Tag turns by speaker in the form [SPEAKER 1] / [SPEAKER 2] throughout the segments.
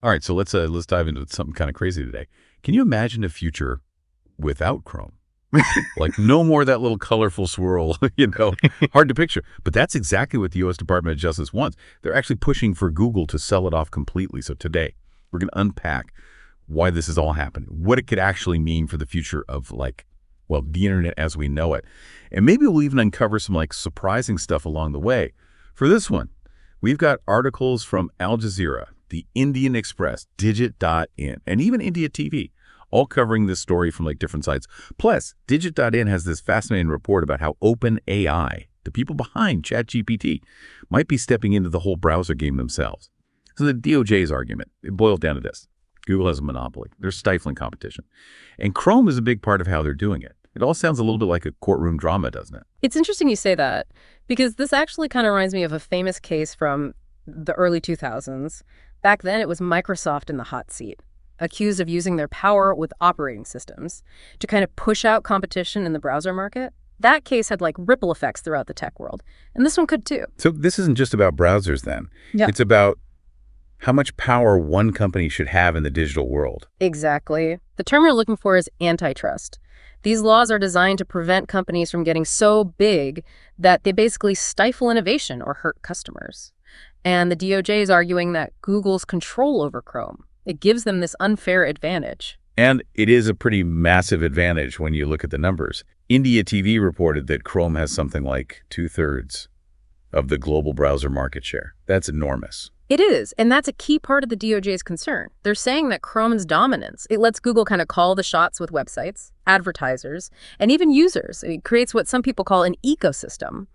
[SPEAKER 1] All right, so let's dive into something kind of crazy today. Can you imagine a future without Chrome? Like no more of that little colorful swirl, hard to picture. But that's exactly what the U.S. Department of Justice wants. They're actually pushing for Google to sell it off completely. So today, we're going to unpack why this is all happening, what it could actually mean for the future of the internet as we know it. And maybe we'll even uncover some surprising stuff along the way. For this one, we've got articles from Al Jazeera, the Indian Express, Digit.in, and even India TV, all covering this story from different sites. Plus, Digit.in has this fascinating report about how OpenAI, the people behind ChatGPT, might be stepping into the whole browser game themselves. So the DOJ's argument, it boils down to this. Google has a monopoly. They're stifling competition. And Chrome is a big part of how they're doing it. It all sounds a little bit like a courtroom drama, doesn't it?
[SPEAKER 2] It's interesting you say that, because this actually kind of reminds me of a famous case from the early 2000s. Back then, it was Microsoft in the hot seat, accused of using their power with operating systems to kind of push out competition in the browser market. That case had ripple effects throughout the tech world, and this one could too.
[SPEAKER 1] So this isn't just about browsers then.
[SPEAKER 2] Yeah.
[SPEAKER 1] It's about how much power one company should have in the digital world.
[SPEAKER 2] Exactly. The term you're looking for is antitrust. These laws are designed to prevent companies from getting so big that they basically stifle innovation or hurt customers. And the DOJ is arguing that Google's control over Chrome, it gives them this unfair advantage.
[SPEAKER 1] And it is a pretty massive advantage when you look at the numbers. India TV reported that Chrome has something like 2/3 of the global browser market share. That's enormous.
[SPEAKER 2] It is, and that's a key part of the DOJ's concern. They're saying that Chrome's dominance, it lets Google kind of call the shots with websites, advertisers, and even users. It creates what some people call an ecosystem,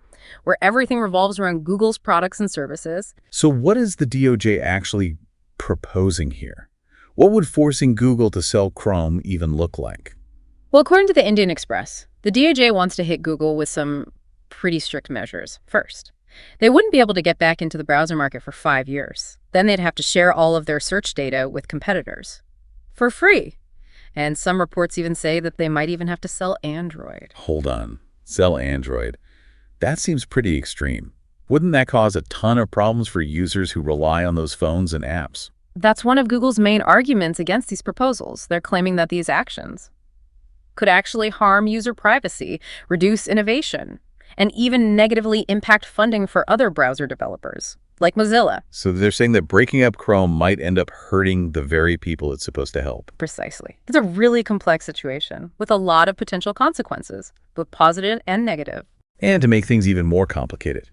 [SPEAKER 2] where everything revolves around Google's products and services.
[SPEAKER 1] So what is the DOJ actually proposing here? What would forcing Google to sell Chrome even look like?
[SPEAKER 2] Well, according to the Indian Express, the DOJ wants to hit Google with some pretty strict measures. First, they wouldn't be able to get back into the browser market for 5 years. Then they'd have to share all of their search data with competitors for free. And some reports even say that they might even have to sell Android.
[SPEAKER 1] Hold on. Sell Android. That seems pretty extreme. Wouldn't that cause a ton of problems for users who rely on those phones and apps?
[SPEAKER 2] That's one of Google's main arguments against these proposals. They're claiming that these actions could actually harm user privacy, reduce innovation, and even negatively impact funding for other browser developers, like Mozilla.
[SPEAKER 1] So they're saying that breaking up Chrome might end up hurting the very people it's supposed to help.
[SPEAKER 2] Precisely. It's a really complex situation with a lot of potential consequences, both positive and negative.
[SPEAKER 1] And to make things even more complicated,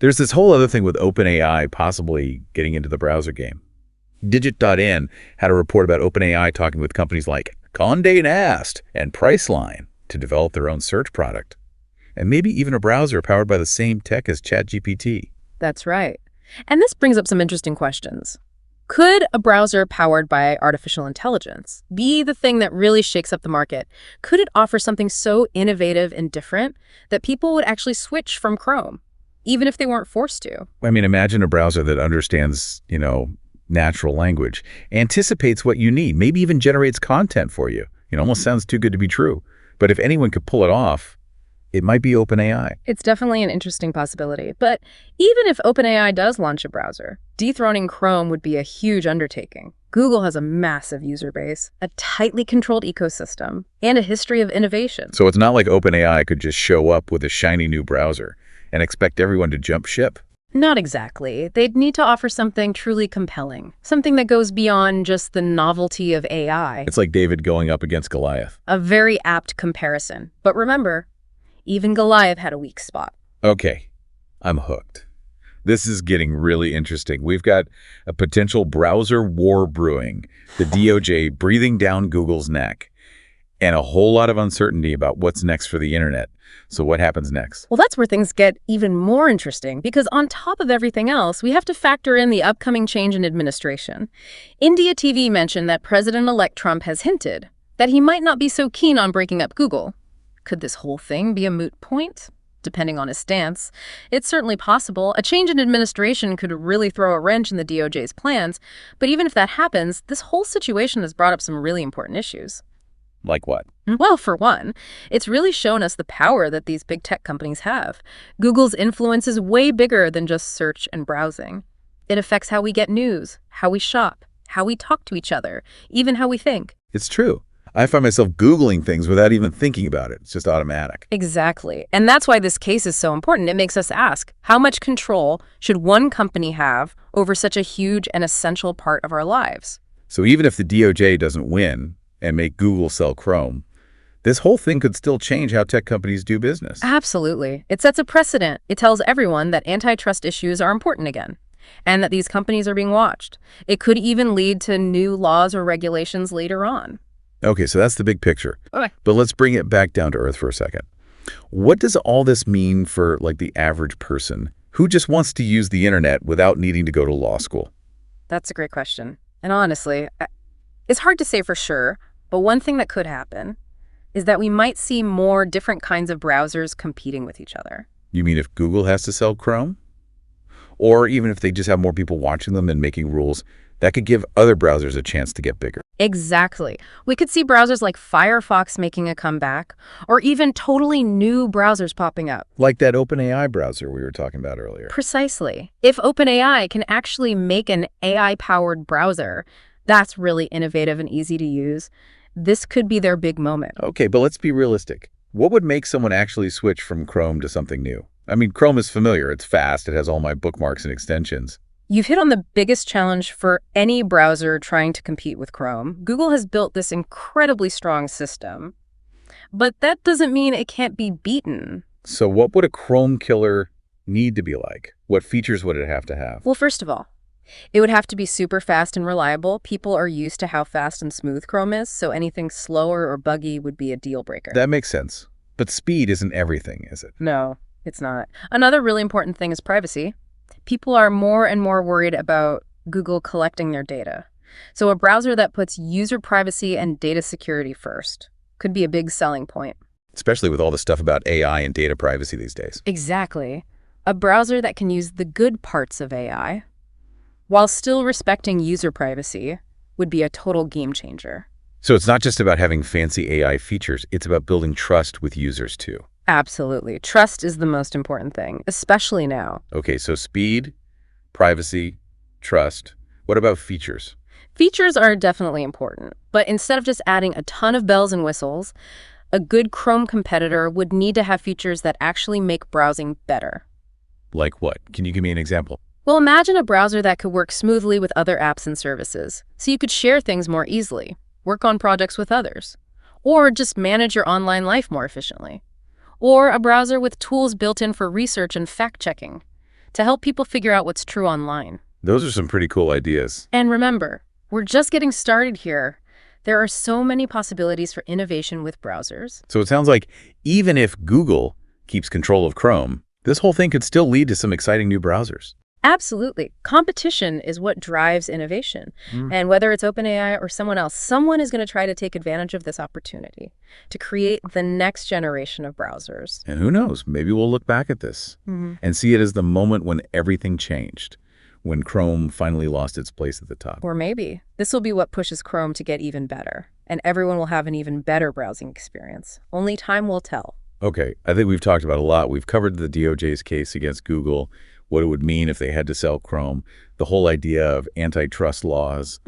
[SPEAKER 1] there's this whole other thing with OpenAI possibly getting into the browser game. Digit.in had a report about OpenAI talking with companies like Condé Nast and Priceline to develop their own search product, and maybe even a browser powered by the same tech as ChatGPT.
[SPEAKER 2] That's right. And this brings up some interesting questions. Could a browser powered by artificial intelligence be the thing that really shakes up the market? Could it offer something so innovative and different that people would actually switch from Chrome, even if they weren't forced to?
[SPEAKER 1] I mean, imagine a browser that understands, natural language, anticipates what you need, maybe even generates content for you. Almost sounds too good to be true. But if anyone could pull it off, it might be OpenAI.
[SPEAKER 2] It's definitely an interesting possibility. But even if OpenAI does launch a browser, dethroning Chrome would be a huge undertaking. Google has a massive user base, a tightly controlled ecosystem, and a history of innovation.
[SPEAKER 1] So it's not like OpenAI could just show up with a shiny new browser and expect everyone to jump ship.
[SPEAKER 2] Not exactly. They'd need to offer something truly compelling, something that goes beyond just the novelty of AI.
[SPEAKER 1] It's like David going up against Goliath.
[SPEAKER 2] A very apt comparison. But remember, even Goliath had a weak spot.
[SPEAKER 1] Okay, I'm hooked. This is getting really interesting. We've got a potential browser war brewing, the DOJ breathing down Google's neck, and a whole lot of uncertainty about what's next for the internet. So what happens next?
[SPEAKER 2] Well, that's where things get even more interesting, because on top of everything else, we have to factor in the upcoming change in administration. India TV mentioned that President-elect Trump has hinted that he might not be so keen on breaking up Google. Could this whole thing be a moot point? Depending on his stance. It's certainly possible. A change in administration could really throw a wrench in the DOJ's plans. But even if that happens, this whole situation has brought up some really important issues.
[SPEAKER 1] Like what?
[SPEAKER 2] Well, for one, it's really shown us the power that these big tech companies have. Google's influence is way bigger than just search and browsing. It affects how we get news, how we shop, how we talk to each other, even how we think.
[SPEAKER 1] It's true. I find myself Googling things without even thinking about it. It's just automatic.
[SPEAKER 2] Exactly. And that's why this case is so important. It makes us ask, how much control should one company have over such a huge and essential part of our lives?
[SPEAKER 1] So even if the DOJ doesn't win and make Google sell Chrome, this whole thing could still change how tech companies do business.
[SPEAKER 2] Absolutely. It sets a precedent. It tells everyone that antitrust issues are important again, and that these companies are being watched. It could even lead to new laws or regulations later on.
[SPEAKER 1] Okay, so that's the big picture.
[SPEAKER 2] Okay.
[SPEAKER 1] But let's bring it back down to earth for a second. What does all this mean for, like, the average person who just wants to use the internet without needing to go to law school?
[SPEAKER 2] That's a great question. And honestly, it's hard to say for sure, but one thing that could happen is that we might see more different kinds of browsers competing with each other.
[SPEAKER 1] You mean if Google has to sell Chrome? Or even if they just have more people watching them and making rules, that could give other browsers a chance to get bigger.
[SPEAKER 2] Exactly. We could see browsers like Firefox making a comeback, or even totally new browsers popping up.
[SPEAKER 1] Like that OpenAI browser we were talking about earlier.
[SPEAKER 2] Precisely. If OpenAI can actually make an AI-powered browser that's really innovative and easy to use, this could be their big moment.
[SPEAKER 1] Okay, but let's be realistic. What would make someone actually switch from Chrome to something new? I mean, Chrome is familiar. It's fast. It has all my bookmarks and extensions.
[SPEAKER 2] You've hit on the biggest challenge for any browser trying to compete with Chrome. Google has built this incredibly strong system, but that doesn't mean it can't be beaten.
[SPEAKER 1] So what would a Chrome killer need to be like? What features would it have to have?
[SPEAKER 2] Well, first of all, it would have to be super fast and reliable. People are used to how fast and smooth Chrome is, so anything slower or buggy would be a deal breaker.
[SPEAKER 1] That makes sense. But speed isn't everything, is it?
[SPEAKER 2] No, it's not. Another really important thing is privacy. People are more and more worried about Google collecting their data. So a browser that puts user privacy and data security first could be a big selling point.
[SPEAKER 1] Especially with all the stuff about AI and data privacy these days.
[SPEAKER 2] Exactly. A browser that can use the good parts of AI while still respecting user privacy would be a total game changer.
[SPEAKER 1] So it's not just about having fancy AI features. It's about building trust with users too.
[SPEAKER 2] Absolutely. Trust is the most important thing, especially now.
[SPEAKER 1] Okay, so speed, privacy, trust. What about features?
[SPEAKER 2] Features are definitely important, but instead of just adding a ton of bells and whistles, a good Chrome competitor would need to have features that actually make browsing better.
[SPEAKER 1] Like what? Can you give me an example?
[SPEAKER 2] Well, imagine a browser that could work smoothly with other apps and services, so you could share things more easily, work on projects with others, or just manage your online life more efficiently. Or a browser with tools built in for research and fact-checking to help people figure out what's true online.
[SPEAKER 1] Those are some pretty cool ideas.
[SPEAKER 2] And remember, we're just getting started here. There are so many possibilities for innovation with browsers.
[SPEAKER 1] So it sounds like even if Google keeps control of Chrome, this whole thing could still lead to some exciting new browsers.
[SPEAKER 2] Absolutely. Competition is what drives innovation. And whether it's OpenAI or someone else, someone is going to try to take advantage of this opportunity to create the next generation of browsers.
[SPEAKER 1] And who knows, maybe we'll look back at this and see it as the moment when everything changed, when Chrome finally lost its place at the top.
[SPEAKER 2] Or maybe this will be what pushes Chrome to get even better, and everyone will have an even better browsing experience. Only time will tell.
[SPEAKER 1] Okay, I think we've talked about a lot. We've covered the DOJ's case against Google, what it would mean if they had to sell Chrome, the whole idea of antitrust laws,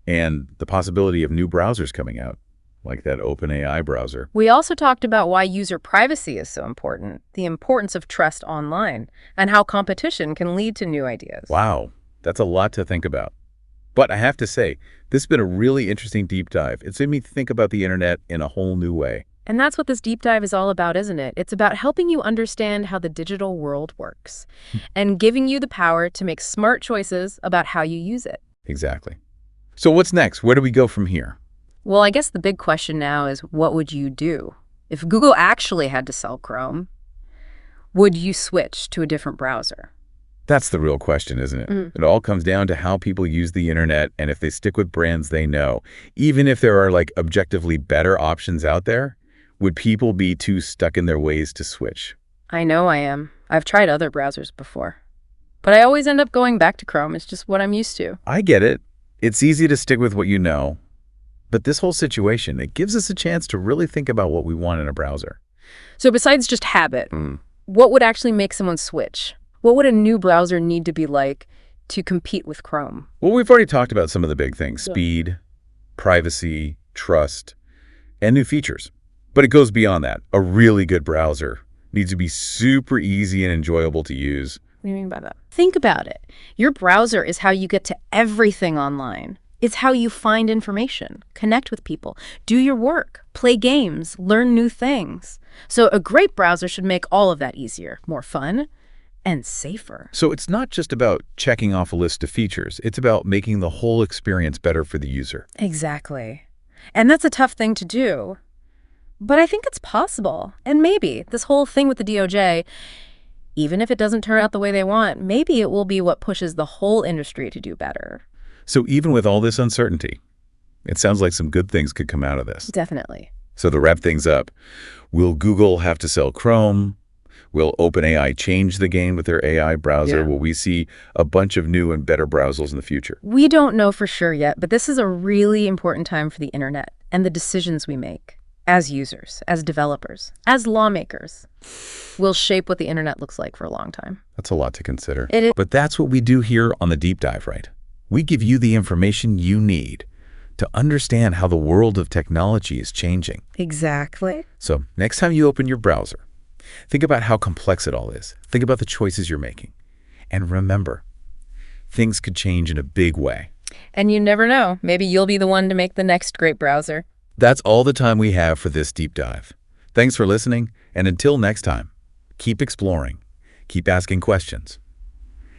[SPEAKER 1] and the possibility of new browsers coming out, like that OpenAI browser.
[SPEAKER 2] We also talked about why user privacy is so important, the importance of trust online, and how competition can lead to new ideas.
[SPEAKER 1] Wow, that's a lot to think about. But I have to say, this has been a really interesting deep dive. It's made me think about the internet in a whole new way.
[SPEAKER 2] And that's what this deep dive is all about, isn't it? It's about helping you understand how the digital world works and giving you the power to make smart choices about how you use it.
[SPEAKER 1] Exactly. So what's next? Where do we go from here?
[SPEAKER 2] Well, I guess the big question now is, what would you do? If Google actually had to sell Chrome, would you switch to a different browser?
[SPEAKER 1] That's the real question, isn't it? It all comes down to how people use the internet and if they stick with brands they know. Even if there are like objectively better options out there, would people be too stuck in their ways to switch?
[SPEAKER 2] I know I am. I've tried other browsers before. But I always end up going back to Chrome. It's just what I'm used to.
[SPEAKER 1] I get it. It's easy to stick with what you know. But this whole situation, it gives us a chance to really think about what we want in a browser.
[SPEAKER 2] So besides just habit, what would actually make someone switch? What would a new browser need to be like to compete with Chrome?
[SPEAKER 1] Well, we've already talked about some of the big things: speed, privacy, trust, and new features. But it goes beyond that. A really good browser needs to be super easy and enjoyable to use.
[SPEAKER 2] What do you mean by that? Think about it. Your browser is how you get to everything online. It's how you find information, connect with people, do your work, play games, learn new things. So a great browser should make all of that easier, more fun, and safer.
[SPEAKER 1] So it's not just about checking off a list of features. It's about making the whole experience better for the user.
[SPEAKER 2] Exactly. And that's a tough thing to do. But I think it's possible. And maybe this whole thing with the DOJ, even if it doesn't turn out the way they want, maybe it will be what pushes the whole industry to do better.
[SPEAKER 1] So even with all this uncertainty, it sounds like some good things could come out of this.
[SPEAKER 2] Definitely.
[SPEAKER 1] So to wrap things up, will Google have to sell Chrome? Will OpenAI change the game with their AI browser?
[SPEAKER 2] Yeah.
[SPEAKER 1] Will we see a bunch of new and better browsers in the future?
[SPEAKER 2] We don't know for sure yet, but this is a really important time for the internet and the decisions we make as users, as developers, as lawmakers will shape what the internet looks like for a long time.
[SPEAKER 1] That's a lot to consider.
[SPEAKER 2] It is.
[SPEAKER 1] But that's what we do here on the Deep Dive, right? We give you the information you need to understand how the world of technology is changing.
[SPEAKER 2] Exactly.
[SPEAKER 1] So next time you open your browser, think about how complex it all is. Think about the choices you're making. And remember, things could change in a big way.
[SPEAKER 2] And you never know. Maybe you'll be the one to make the next great browser.
[SPEAKER 1] That's all the time we have for this deep dive. Thanks for listening, and until next time, keep exploring, keep asking questions,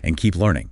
[SPEAKER 1] and keep learning.